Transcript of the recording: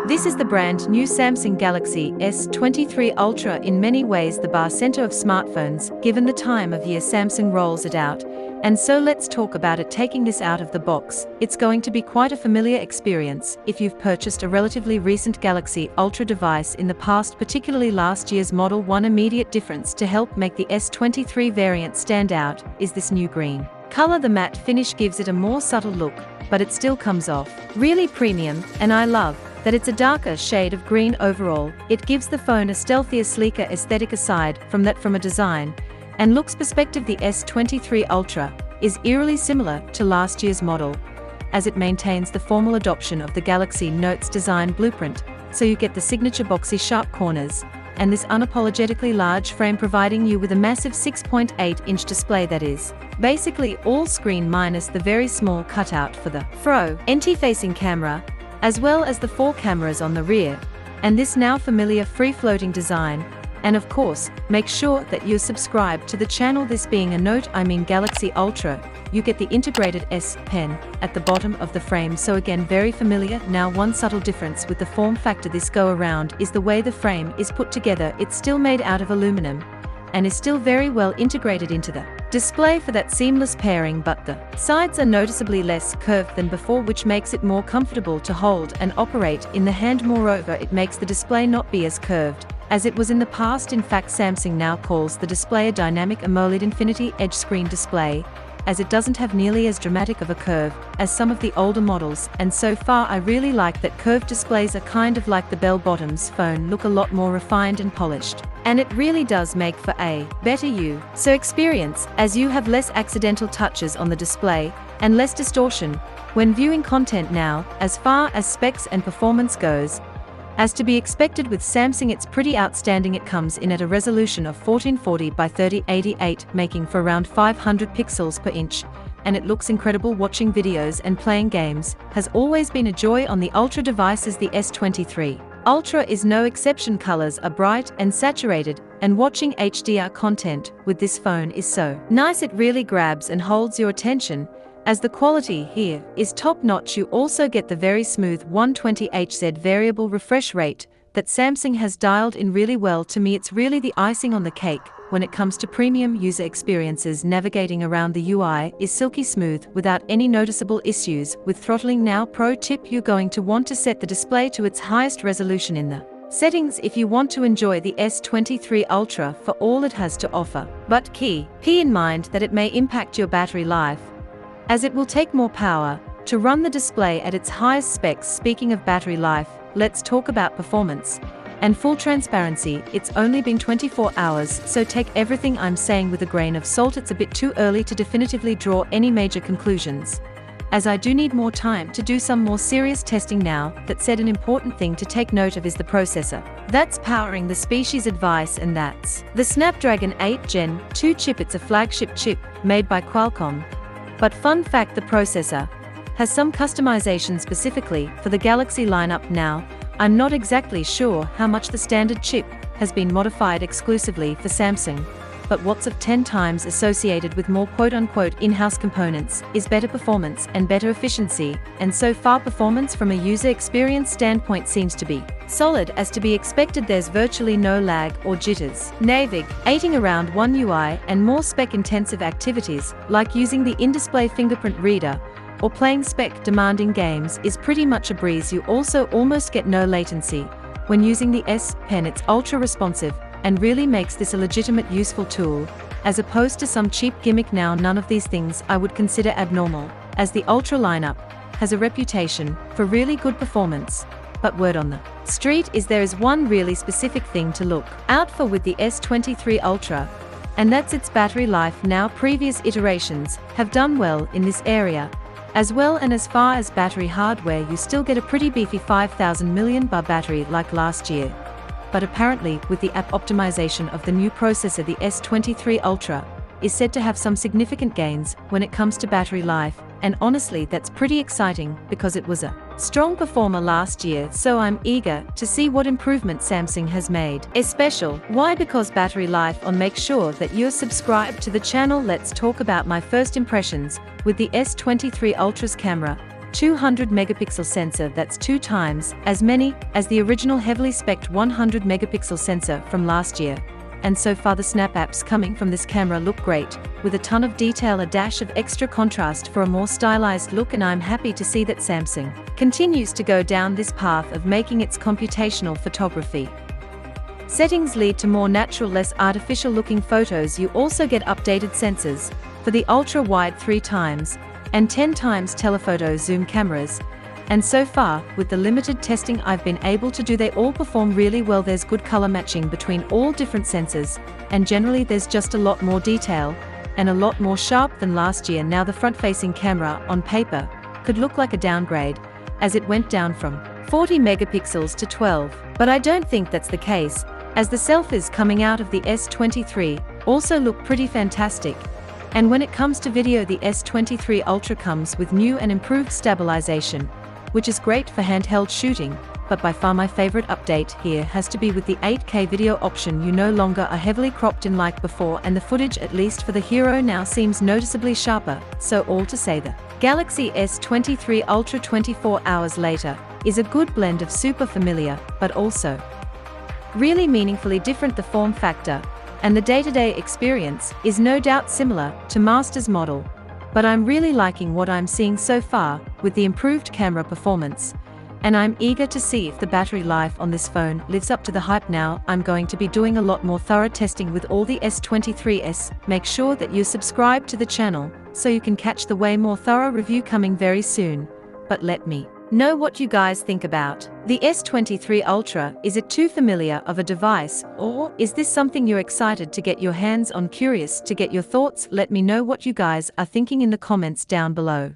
This is the brand new Samsung Galaxy S23 Ultra, in many ways the bar center of smartphones, given the time of year Samsung rolls it out. And so let's talk about it. Taking this out of the box, it's going to be quite a familiar experience if you've purchased a relatively recent Galaxy Ultra device in the past, particularly last year's model. One immediate difference to help make the S23 variant stand out is this new green color. The matte finish gives it a more subtle look, but it still comes off really premium, and I love that it's a darker shade of green overall. It gives the phone a stealthier, sleeker aesthetic. Aside from that, from a design and looks perspective, the S23 Ultra is eerily similar to last year's model, as it maintains the formal adoption of the Galaxy Note's design blueprint, so you get the signature boxy sharp corners and this unapologetically large frame, providing you with a massive 6.8-inch display that is basically all screen minus the very small cutout for the front-facing camera, as well as the 4 cameras on the rear, and this now familiar free-floating design. And of course, make sure that you're subscribed to the channel. This being a Note, Galaxy Ultra, you get the integrated S Pen at the bottom of the frame, so again very familiar. Now, one subtle difference with the form factor this go around is the way the frame is put together. It's still made out of aluminum and is still very well integrated into the display for that seamless pairing, but the sides are noticeably less curved than before, which makes it more comfortable to hold and operate in the hand. Moreover, it makes the display not be as curved as it was in the past. In fact, Samsung now calls the display a dynamic AMOLED Infinity Edge screen display, as it doesn't have nearly as dramatic of a curve as some of the older models. And so far I really like that curved displays are kind of like the bell-bottoms phone, look a lot more refined and polished, and it really does make for a better user experience, as you have less accidental touches on the display and less distortion when viewing content. Now, as far as specs and performance goes, as to be expected with Samsung, it's pretty outstanding. It comes in at a resolution of 1440 by 3088, making for around 500 pixels per inch, and it looks incredible. Watching videos and playing games has always been a joy on the Ultra devices. The S23 Ultra is no exception. Colors are bright and saturated, and watching HDR content with this phone is so nice. It really grabs and holds your attention, as the quality here is top-notch. You also get the very smooth 120Hz variable refresh rate that Samsung has dialed in really well. To me, it's really the icing on the cake when it comes to premium user experiences. Navigating around the UI is silky smooth without any noticeable issues with throttling. Now, pro tip: you're going to want to set the display to its highest resolution in the settings if you want to enjoy the S23 Ultra for all it has to offer. But keep in mind that it may impact your battery life, as it will take more power to run the display at its highest specs. Speaking of battery life, let's talk about performance. And full transparency, it's only been 24 hours, so take everything I'm saying with a grain of salt. It's a bit too early to definitively draw any major conclusions, as I do need more time to do some more serious testing. Now, that said, an important thing to take note of is the processor that's powering the species advice, and that's the Snapdragon 8 Gen 2 chip. It's a flagship chip made by Qualcomm. But fun fact, the processor has some customization specifically for the Galaxy lineup. Now, I'm not exactly sure how much the standard chip has been modified exclusively for Samsung, but what's of 10 times associated with more quote-unquote in-house components is better performance and better efficiency, and so far performance from a user experience standpoint seems to be solid. As to be expected, there's virtually no lag or jitters. Navigating around One UI and more spec-intensive activities like using the in-display fingerprint reader or playing spec-demanding games is pretty much a breeze. You also almost get no latency when using the S Pen. It's ultra responsive and really makes this a legitimate useful tool, as opposed to some cheap gimmick. Now, none of these things I would consider abnormal, as the Ultra lineup has a reputation for really good performance. But word on the street is there is one really specific thing to look out for with the S23 Ultra, and that's its battery life. Now, previous iterations have done well in this area as well, and as far as battery hardware, you still get a pretty beefy 5000 mAh battery like last year. But apparently, with the app optimization of the new processor, the S23 Ultra is said to have some significant gains when it comes to battery life, and honestly that's pretty exciting because it was a strong performer last year, so I'm eager to see what improvement Samsung has made. Especially, why? Because battery life on. Make sure that you're subscribed to the channel. Let's talk about my first impressions with the S23 Ultra's camera. 200 megapixel sensor that's 2 times as many as the original heavily spec'd 100 megapixel sensor from last year. And so far the snap apps coming from this camera look great, with a ton of detail, a dash of extra contrast for a more stylized look, and I'm happy to see that Samsung continues to go down this path of making its computational photography settings lead to more natural, less artificial looking photos. You also get updated sensors for the ultra-wide 3 times and 10 times telephoto zoom cameras. And so far, with the limited testing I've been able to do, they all perform really well. There's good color matching between all different sensors, and generally there's just a lot more detail and a lot more sharp than last year. Now the front-facing camera, on paper, could look like a downgrade, as it went down from 40 megapixels to 12, but I don't think that's the case, as the selfies coming out of the S23 also look pretty fantastic. And when it comes to video, the S23 Ultra comes with new and improved stabilization, which is great for handheld shooting, but by far my favorite update here has to be with the 8K video option. You no longer are heavily cropped in like before, and the footage, at least for the Hero, now seems noticeably sharper. So all to say, the Galaxy S23 Ultra 24 hours later is a good blend of super familiar, but also really meaningfully different. The form factor and the day-to-day experience is no doubt similar to Master's model, but I'm really liking what I'm seeing so far with the improved camera performance, and I'm eager to see if the battery life on this phone lives up to the hype. Now I'm going to be doing a lot more thorough testing with all the S23s. Make sure that you subscribe to the channel so you can catch the way more thorough review coming very soon. But let me know what you guys think about the S23 Ultra. Is it too familiar of a device, or is this something you're excited to get your hands on? Curious to get your thoughts. Let me know what you guys are thinking in the comments down below.